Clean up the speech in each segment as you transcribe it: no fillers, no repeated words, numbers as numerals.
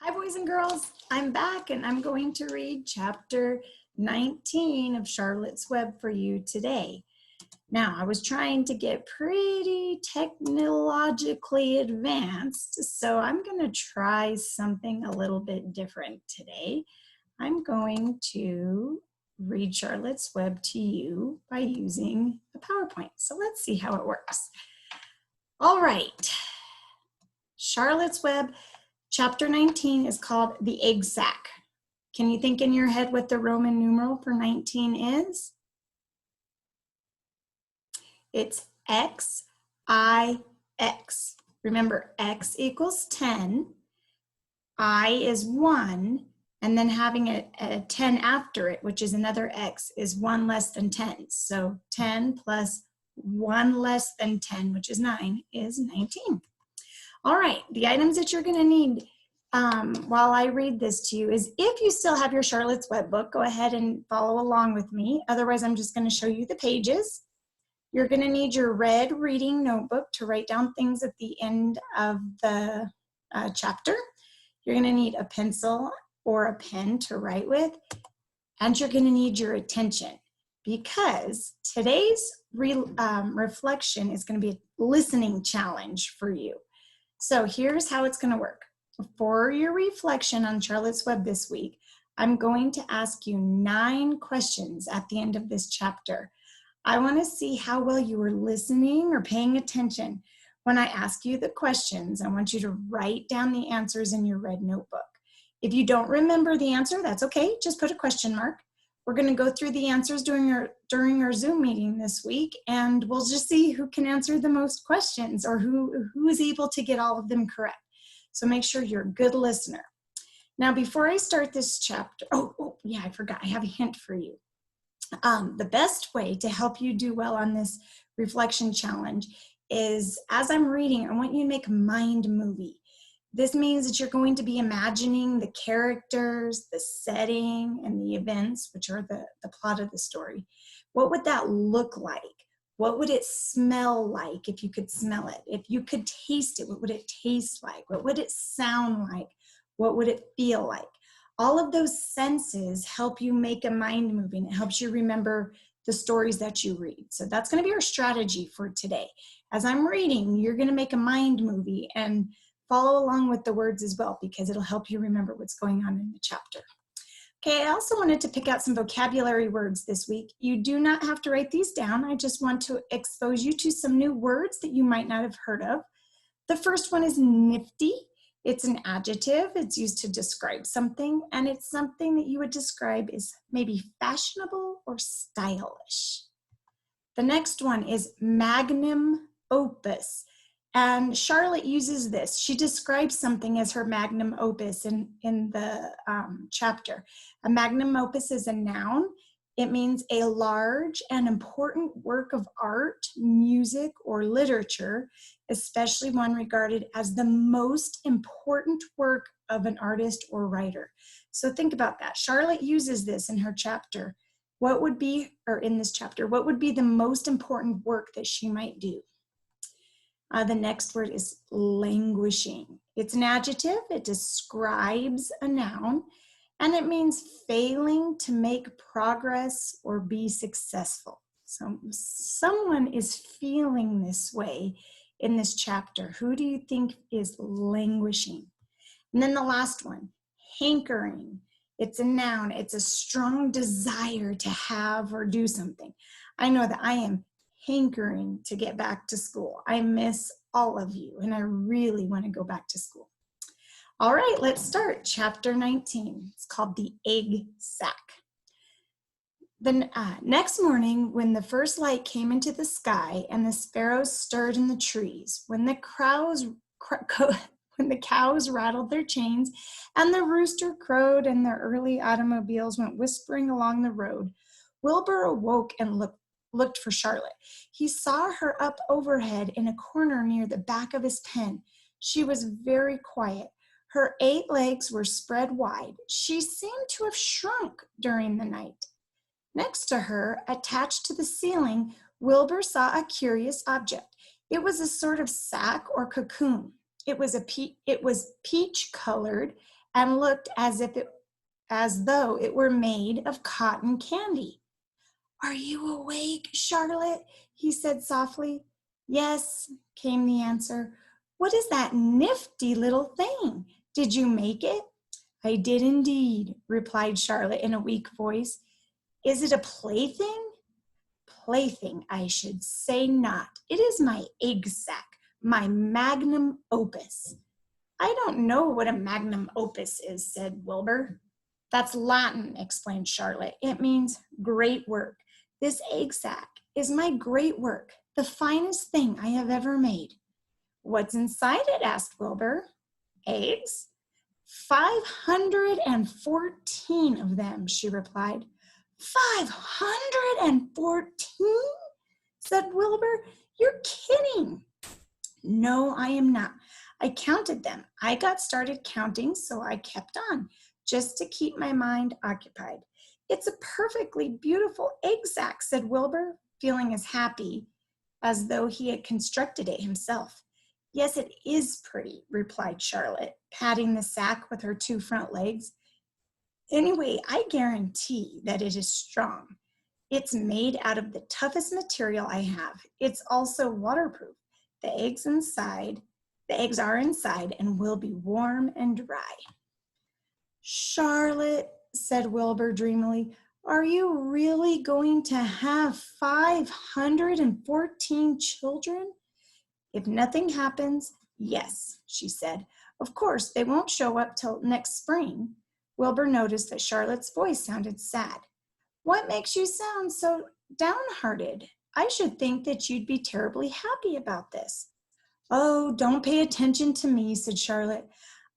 Hi, boys and girls. I'm back and I'm going to read chapter 19 of Charlotte's Web for you today. Now, I was trying to get pretty technologically advanced, so I'm going to try something a little bit different today. I'm going to read Charlotte's Web to you by using a PowerPoint. So let's see how it works. All right. Charlotte's Web Chapter 19 is called The Egg Sac. Can you think in your head what the Roman numeral for 19 is? It's X, I, X. Remember, X equals 10, I is 1, and then having a 10 after it, which is another X, is 1 less than 10. So 10 plus 1 less than 10, which is 9, is 19. All right, the items that you're going to need while I read this to you is, if you still have your Charlotte's Web book, go ahead and follow along with me. Otherwise, I'm just going to show you the pages. You're going to need your red reading notebook to write down things at the end of the chapter. You're going to need a pencil or a pen to write with, and you're going to need your attention, because today's reflection is going to be a listening challenge for you. So here's how it's going to work. For your reflection on Charlotte's Web this week, I'm going to ask you 9 questions at the end of this chapter. I want to see how well you were listening or paying attention. When I ask you the questions, I want you to write down the answers in your red notebook. If you don't remember the answer, that's okay. Just put a question mark. We're going to go through the answers during our Zoom meeting this week, and we'll just see who can answer the most questions, or who is able to get all of them correct. So make sure you're a good listener. Now, before I start this chapter, yeah, I forgot. I have a hint for you. The best way to help you do well on this reflection challenge is, as I'm reading, I want you to make a mind movie. This means that you're going to be imagining the characters, the setting, and the events, which are the plot of the story. What would that look like? What would it smell like if you could smell it? If you could taste it, what would it taste like? What would it sound like? What would it feel like? All of those senses help you make a mind movie, and it helps you remember the stories that you read. So that's going to be our strategy for today. As I'm reading, you're going to make a mind movie and follow along with the words as well, because it'll help you remember what's going on in the chapter. Okay, I also wanted to pick out some vocabulary words this week. You do not have to write these down. I just want to expose you to some new words that you might not have heard of. The first one is nifty. It's an adjective. It's used to describe something, and it's something that you would describe as maybe fashionable or stylish. The next one is magnum opus. And Charlotte uses this. She describes something as her magnum opus in the chapter. A magnum opus is a noun. It means a large and important work of art, music, or literature, especially one regarded as the most important work of an artist or writer. So think about that. Charlotte uses this in her chapter. What would be, or in this chapter, what would be the most important work that she might do? The next word is languishing. It's an adjective. It describes a noun, and it means failing to make progress or be successful. So someone is feeling this way in this chapter. Who do you think is languishing? And then the last one, hankering. It's a noun. It's a strong desire to have or do something. I know that I am hankering to get back to school. I miss all of you, and I really want to go back to school. All right, let's start. Chapter 19. It's called The Egg Sac. The next morning, when the first light came into the sky and the sparrows stirred in the trees, when the cows rattled their chains and the rooster crowed and the early automobiles went whispering along the road, Wilbur awoke and looked for Charlotte. He saw her up overhead in a corner near the back of his pen. She was very quiet. Her 8 legs were spread wide. She seemed to have shrunk during the night. Next to her, attached to the ceiling, Wilbur saw a curious object. It was a sort of sack or cocoon. It was peach-colored and looked as though it were made of cotton candy. "Are you awake, Charlotte?" he said softly. "Yes," came the answer. "What is that nifty little thing? Did you make it?" "I did indeed," replied Charlotte in a weak voice. "Is it a plaything?" "Plaything, I should say not. It is my egg sack, my magnum opus." "I don't know what a magnum opus is," said Wilbur. "That's Latin," explained Charlotte. "It means great work. This egg sack is my great work, the finest thing I have ever made." "What's inside it?" asked Wilbur. "Eggs?" 514 of them," she replied. 514? said Wilbur. "You're kidding." "No, I am not. I counted them. I got started counting, so I kept on, just to keep my mind occupied." "It's a perfectly beautiful egg sack," said Wilbur, feeling as happy as though he had constructed it himself. "Yes, it is pretty," replied Charlotte, patting the sack with her two front legs. "Anyway, I guarantee that it is strong. It's made out of the toughest material I have. It's also waterproof. The eggs are inside and will be warm and dry." "Charlotte," said Wilbur dreamily, "are you really going to have 514 children?" "If nothing happens, yes," she said. "Of course, they won't show up till next spring." Wilbur noticed that Charlotte's voice sounded sad. "What makes you sound so downhearted? I should think that you'd be terribly happy about this." "Oh, don't pay attention to me," said Charlotte.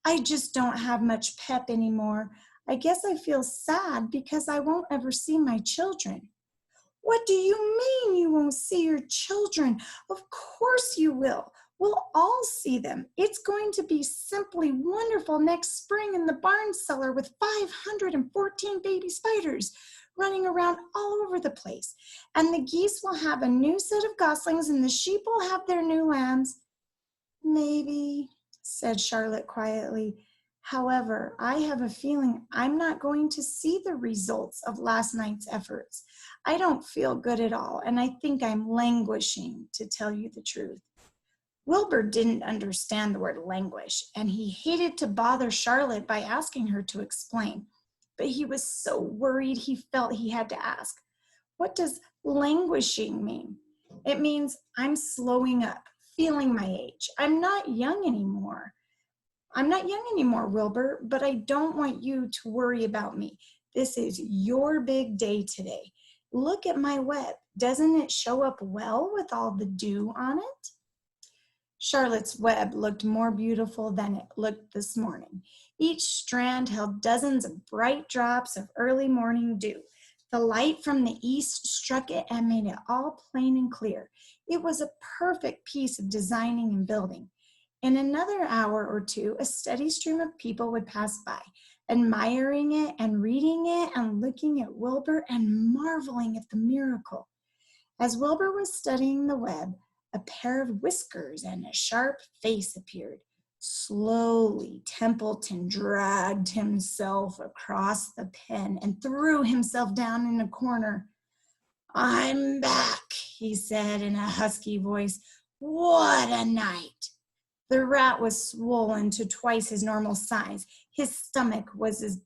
"I just don't have much pep anymore. I guess I feel sad because I won't ever see my children." "What do you mean you won't see your children? Of course you will. We'll all see them. It's going to be simply wonderful next spring in the barn cellar with 514 baby spiders running around all over the place. And the geese will have a new set of goslings and the sheep will have their new lambs." "Maybe," said Charlotte quietly. "However, I have a feeling I'm not going to see the results of last night's efforts. I don't feel good at all, and I think I'm languishing, to tell you the truth." Wilbur didn't understand the word languish, and he hated to bother Charlotte by asking her to explain. But he was so worried he felt he had to ask. "What does languishing mean?" "It means I'm slowing up, feeling my age. I'm not young anymore, Wilbur, but I don't want you to worry about me. This is your big day today. Look at my web. Doesn't it show up well with all the dew on it?" Charlotte's web looked more beautiful than it looked this morning. Each strand held dozens of bright drops of early morning dew. The light from the east struck it and made it all plain and clear. It was a perfect piece of designing and building. In another hour or two, a steady stream of people would pass by, admiring it and reading it and looking at Wilbur and marveling at the miracle. As Wilbur was studying the web, a pair of whiskers and a sharp face appeared. Slowly, Templeton dragged himself across the pen and threw himself down in a corner. "I'm back," he said in a husky voice. "What a night!" The rat was swollen to twice his normal size. His stomach was as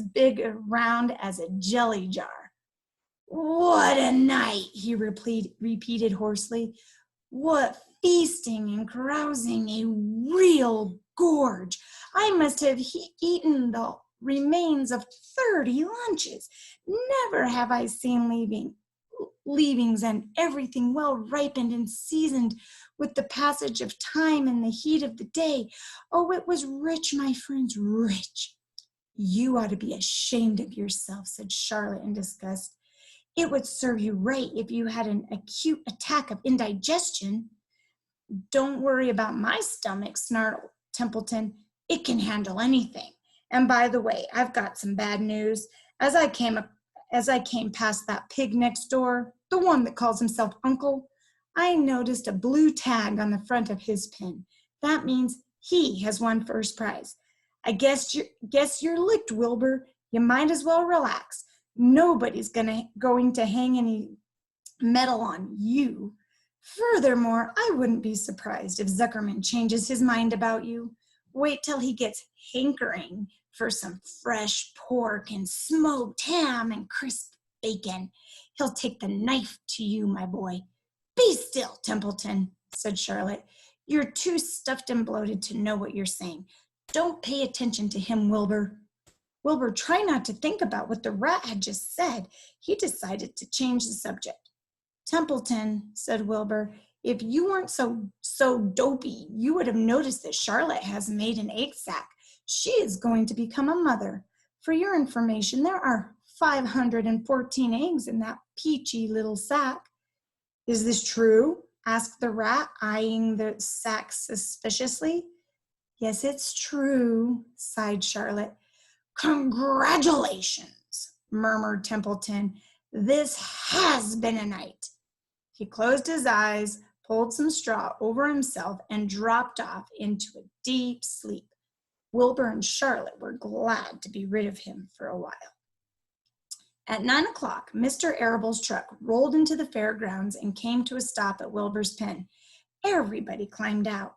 big around as a jelly jar. "What a night," he repeated hoarsely. "What feasting and carousing, a real gorge. I must have eaten the remains of 30 lunches. Never have I seen leavings and everything well ripened and seasoned with the passage of time and the heat of the day. Oh, it was rich, my friends, rich." "You ought to be ashamed of yourself," said Charlotte in disgust. "It would serve you right if you had an acute attack of indigestion." "Don't worry about my stomach," snarled Templeton. "It can handle anything. And by the way, I've got some bad news. As I came past that pig next door, the one that calls himself Uncle, I noticed a blue tag on the front of his pen. That means he has won first prize. guess you're licked, Wilbur. You might as well relax. Nobody's going to hang any medal on you. Furthermore, I wouldn't be surprised if Zuckerman changes his mind about you. Wait till he gets hankering for some fresh pork and smoked ham and crisp bacon. He'll take the knife to you, my boy. Be still, Templeton, said Charlotte. You're too stuffed and bloated to know what you're saying. Don't pay attention to him, Wilbur. Wilbur, try not to think about what the rat had just said. He decided to change the subject. Templeton, said Wilbur, if you weren't so dopey, you would have noticed that Charlotte has made an egg sac. She is going to become a mother. For your information, there are 514 eggs in that peachy little sack. Is this true? Asked the rat, eyeing the sack suspiciously. Yes, it's true, sighed Charlotte. Congratulations, murmured Templeton. This has been a night. He closed his eyes, pulled some straw over himself, and dropped off into a deep sleep. Wilbur and Charlotte were glad to be rid of him for a while. At 9 o'clock, Mr. Arable's truck rolled into the fairgrounds and came to a stop at Wilbur's pen. Everybody climbed out.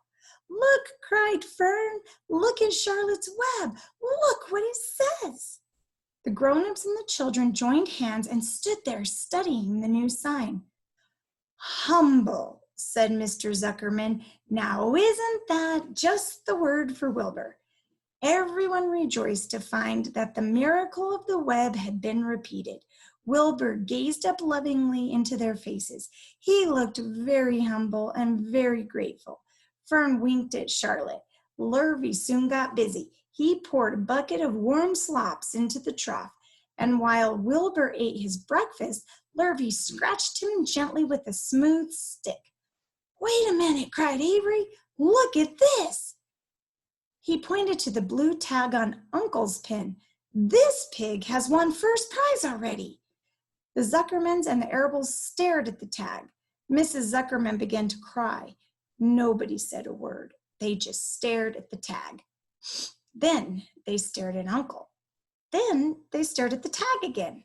Look, cried Fern, look in Charlotte's web. Look what it says. The grown-ups and the children joined hands and stood there studying the new sign. Humble, said Mr. Zuckerman. Now isn't that just the word for Wilbur? Everyone rejoiced to find that the miracle of the web had been repeated. Wilbur gazed up lovingly into their faces. He looked very humble and very grateful. Fern winked at Charlotte. Lurvy soon got busy. He poured a bucket of warm slops into the trough, and while Wilbur ate his breakfast, Lurvy scratched him gently with a smooth stick. Wait a minute, cried Avery. Look at this. He pointed to the blue tag on Uncle's pen. This pig has won first prize already. The Zuckermans and the Arables stared at the tag. Mrs. Zuckerman began to cry. Nobody said a word. They just stared at the tag. Then they stared at Uncle. Then they stared at the tag again.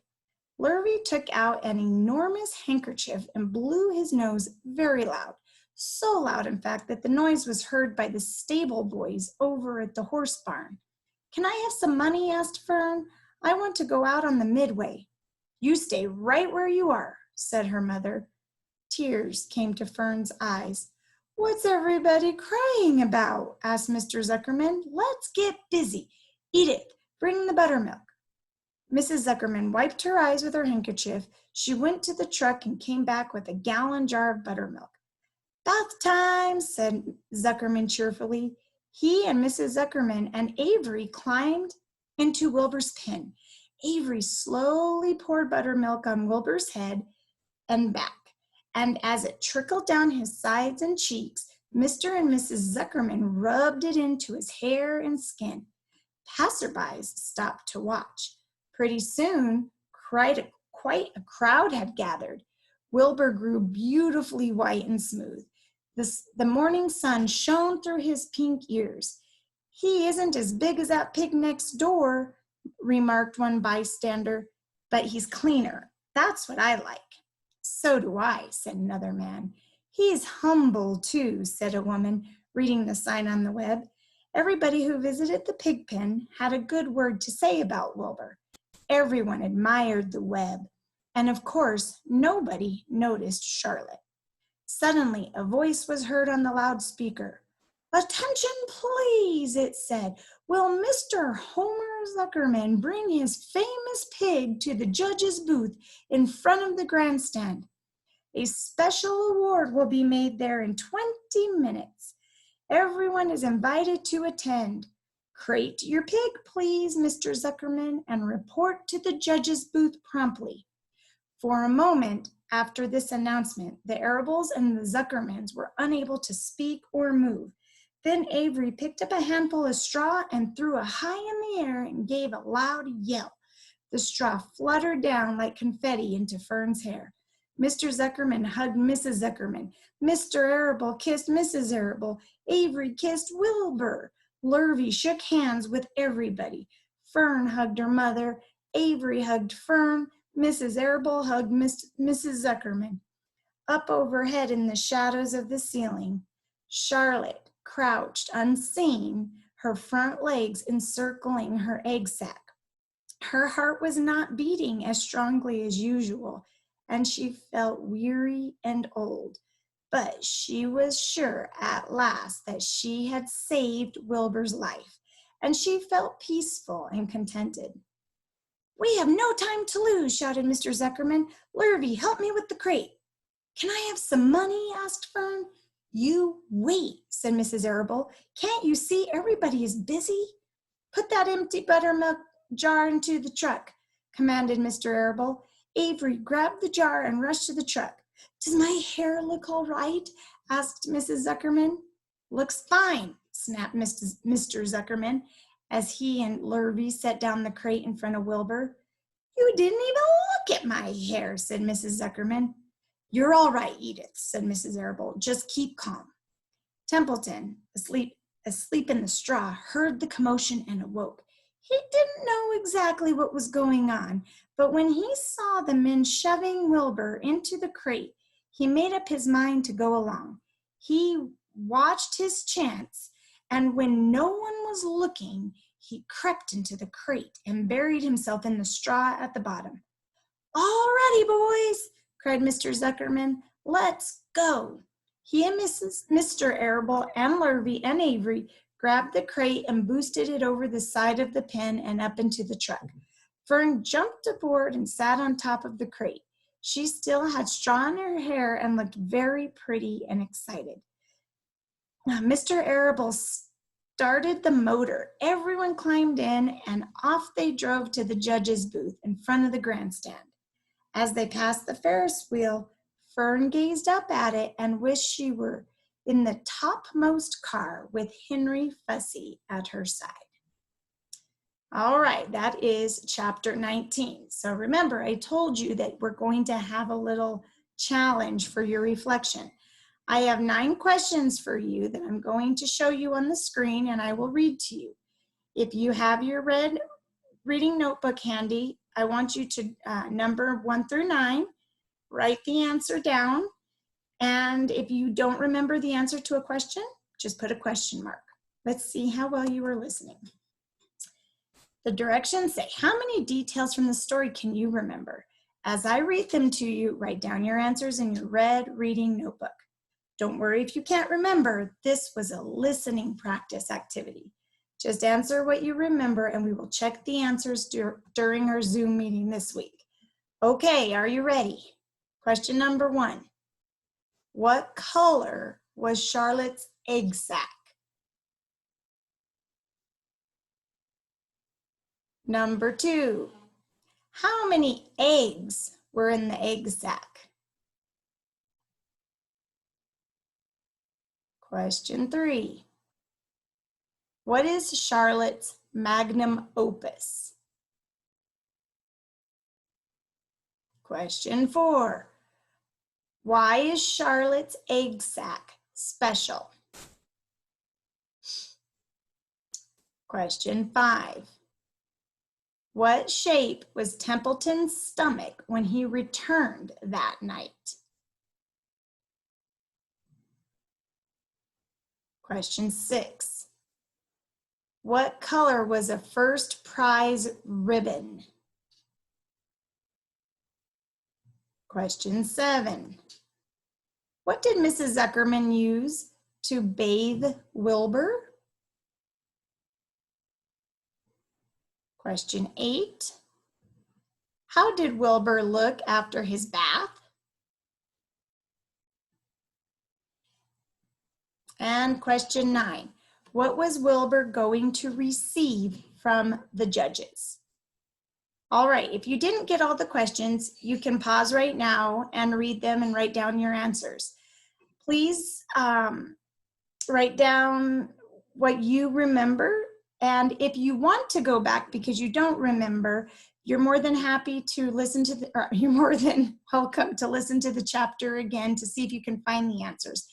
Lurvy took out an enormous handkerchief and blew his nose very loud. So loud, in fact, that the noise was heard by the stable boys over at the horse barn. Can I have some money? Asked Fern. I want to go out on the midway. You stay right where you are, said her mother. Tears came to Fern's eyes. What's everybody crying about? Asked Mr. Zuckerman. Let's get busy. Edith, bring the buttermilk. Mrs. Zuckerman wiped her eyes with her handkerchief. She went to the truck and came back with a gallon jar of buttermilk. Bath time, said Zuckerman cheerfully. He and Mrs. Zuckerman and Avery climbed into Wilbur's pen. Avery slowly poured buttermilk on Wilbur's head and back, and as it trickled down his sides and cheeks, Mr. and Mrs. Zuckerman rubbed it into his hair and skin. Passerbys stopped to watch. Pretty soon, quite a crowd had gathered. Wilbur grew beautifully white and smooth. The morning sun shone through his pink ears. He isn't as big as that pig next door, remarked one bystander, but he's cleaner. That's what I like. So do I, said another man. He's humble too, said a woman, reading the sign on the web. Everybody who visited the pig pen had a good word to say about Wilbur. Everyone admired the web, and of course, nobody noticed Charlotte. Suddenly, a voice was heard on the loudspeaker. Attention, please, it said. Will Mr. Homer Zuckerman bring his famous pig to the judge's booth in front of the grandstand? A special award will be made there in 20 minutes. Everyone is invited to attend. Crate your pig, please, Mr. Zuckerman, and report to the judge's booth promptly. For a moment after this announcement, the Arables and the Zuckermans were unable to speak or move. Then Avery picked up a handful of straw and threw it high in the air and gave a loud yell. The straw fluttered down like confetti into Fern's hair. Mr. Zuckerman hugged Mrs. Zuckerman. Mr. Arable kissed Mrs. Arable. Avery kissed Wilbur. Lurvy shook hands with everybody. Fern hugged her mother. Avery hugged Fern. Mrs. Arable hugged Mrs. Zuckerman. Up overhead in the shadows of the ceiling, Charlotte crouched unseen, her front legs encircling her egg sac. Her heart was not beating as strongly as usual, and she felt weary and old. But she was sure at last that she had saved Wilbur's life, and she felt peaceful and contented. "We have no time to lose," shouted Mr. Zuckerman. "Lurvy, help me with the crate." "Can I have some money?" asked Fern. "You wait," said Mrs. Arable. "Can't you see everybody is busy?" "Put that empty buttermilk jar into the truck," commanded Mr. Arable. Avery grabbed the jar and rushed to the truck. "Does my hair look all right?" asked Mrs. Zuckerman. "Looks fine," snapped Mr. Zuckerman as he and Lurvy set down the crate in front of Wilbur. "You didn't even look at my hair," said Mrs. Zuckerman. "You're all right, Edith," said Mrs. Arable. "Just keep calm." Templeton, asleep in the straw, heard the commotion and awoke. He didn't know exactly what was going on, but when he saw the men shoving Wilbur into the crate, he made up his mind to go along. He watched his chance, and when no one was looking, he crept into the crate and buried himself in the straw at the bottom. "All righty, boys," cried Mr. Zuckerman. "Let's go." He and Mr. Arable and Lurvy and Avery grabbed the crate and boosted it over the side of the pen and up into the truck. Fern jumped aboard and sat on top of the crate. She still had straw in her hair and looked very pretty and excited. Mr. Arable started the motor. Everyone climbed in, and off they drove to the judge's booth in front of the grandstand. As they passed the Ferris wheel, Fern gazed up at it and wished she were in the topmost car with Henry Fussy at her side. All right, that is chapter 19. So remember, I told you that we're going to have a little challenge for your reflection. I have 9 questions for you that I'm going to show you on the screen, and I will read to you. If you have your red reading notebook handy, I want you to number 1 through 9, write the answer down, and if you don't remember the answer to a question, just put a question mark. Let's see how well you were listening. The directions say, how many details from the story can you remember? As I read them to you, write down your answers in your red reading notebook. Don't worry if you can't remember. This was a listening practice activity. Just answer what you remember, and we will check the answers during our Zoom meeting this week. Okay, are you ready? Question number 1. What color was Charlotte's egg sac? Number 2. How many eggs were in the egg sac? Question 3. What is Charlotte's magnum opus? Question 4. Why is Charlotte's egg sac special? Question 5. What shape was Templeton's stomach when he returned that night? Question 6. What color was a first prize ribbon? Question 7. What did Mrs. Zuckerman use to bathe Wilbur? Question 8. How did Wilbur look after his bath? And question 9. What was Wilbur going to receive from the judges? All right, if you didn't get all the questions, you can pause right now and read them and write down your answers. Please write down what you remember. And if you want to go back because you don't remember, you're more than happy to listen to you're more than welcome to listen to the chapter again to see if you can find the answers.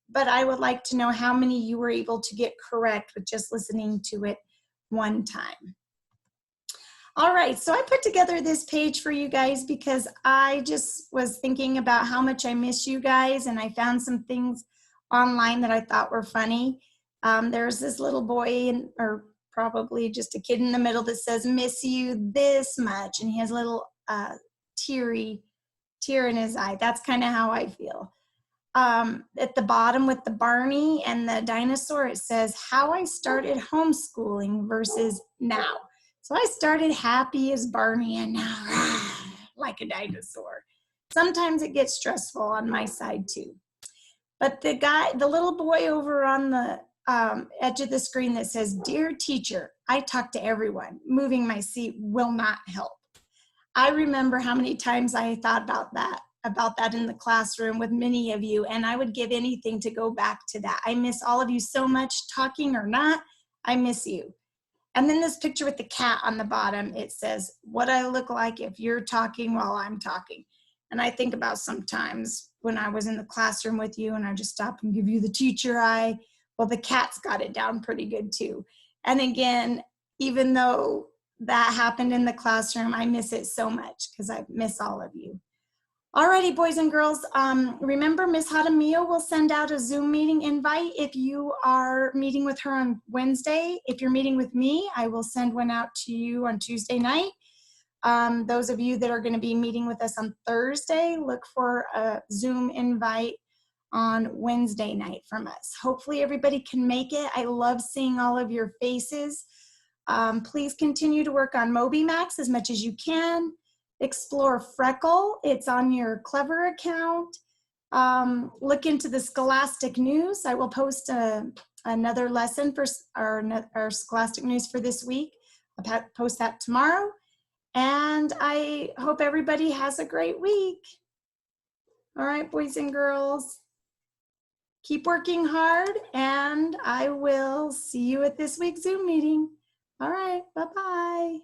but I would like to know how many you were able to get correct with just listening to it one time. All right, so I put together this page for you guys because I just was thinking about how much I miss you guys, and I found some things online that I thought were funny. There's this little boy, or probably just a kid in the middle, that says, "Miss you this much," and he has a little tear in his eye. That's kind of how I feel. At the bottom with the Barney and the dinosaur, it says, "How I started homeschooling versus now." So I started happy as Barney and now like a dinosaur. Sometimes it gets stressful on my side too. But the little boy over on the edge of the screen that says, "Dear teacher, I talk to everyone. Moving my seat will not help." I remember how many times I thought about that in the classroom with many of you, and I would give anything to go back to that. I miss all of you so much, talking or not, I miss you. And then this picture with the cat on the bottom, it says, "What I look like if you're talking while I'm talking." And I think about sometimes when I was in the classroom with you and I just stop and give you the teacher eye. Well, the cat's got it down pretty good too. And again, even though that happened in the classroom, I miss it so much because I miss all of you. Alrighty, boys and girls, remember Miss Hadamio will send out a Zoom meeting invite if you are meeting with her on Wednesday. If you're meeting with me, I will send one out to you on Tuesday night. Those of you that are going to be meeting with us on Thursday, look for a Zoom invite on Wednesday night from us. Hopefully everybody can make it. I love seeing all of your faces. Please continue to work on MobyMax as much as you can. Explore Freckle. It's on your Clever account. Look into the Scholastic News. I will post another lesson for our Scholastic News for this week. I'll post that tomorrow. And I hope everybody has a great week. All right, boys and girls. Keep working hard, and I will see you at this week's Zoom meeting. All right, bye-bye.